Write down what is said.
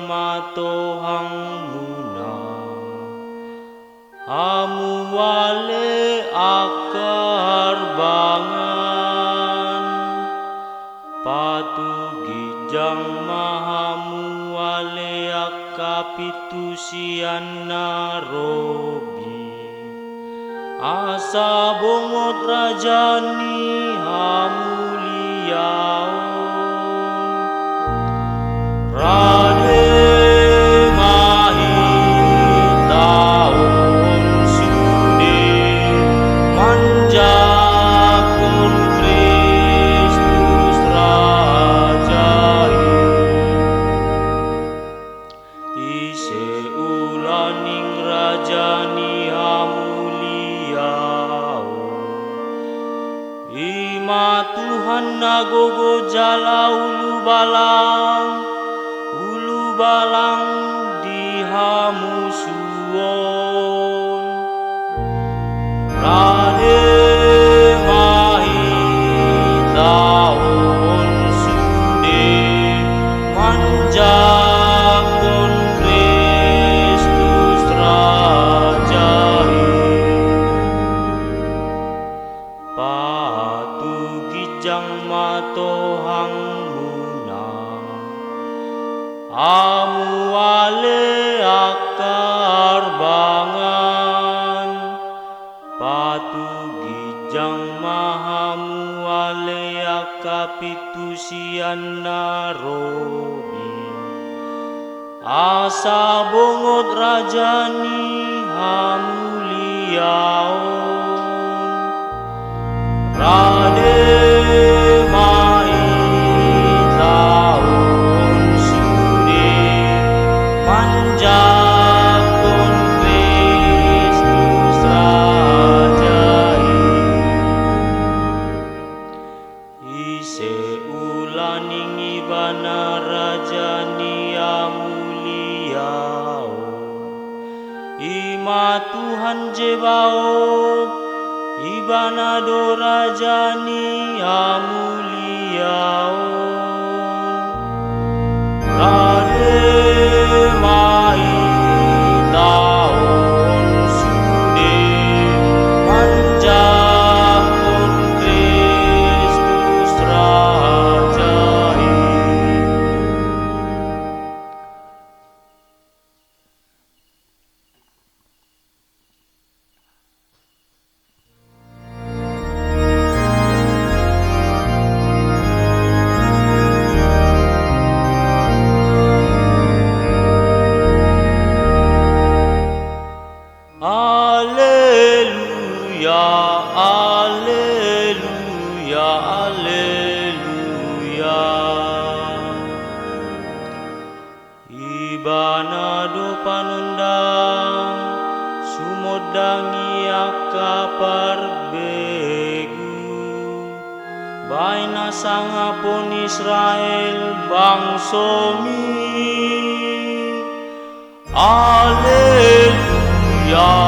matohang muna amuwale akar bangan patugijang mahamuwale akapitusian narobi asa bongot rajani hamuliao Rade mahitaon sude manjakon Kristus rajai ise ulaning rajani hamuliao ima Tuhan nagogo jala ulu balang di hamusuon Rade mahitaon sude manjakon Kristus rajai patugijang matohang amuwale akar bangan patugijang mahamuwale akapitusian narobi asa bongot rajani hamuliaon Rade manjakon Kristus rajai ise ulaning ibana rajani amuliao ima Tuhan Jebaot ibana do rajani amuliao Rade mahitaon sude manjakon Kristus rajai Alleluia, alleluia, alleluia. Ibana do panundang sumodangi akapar begu baina sangapun Israel bangsomi. Alleluia.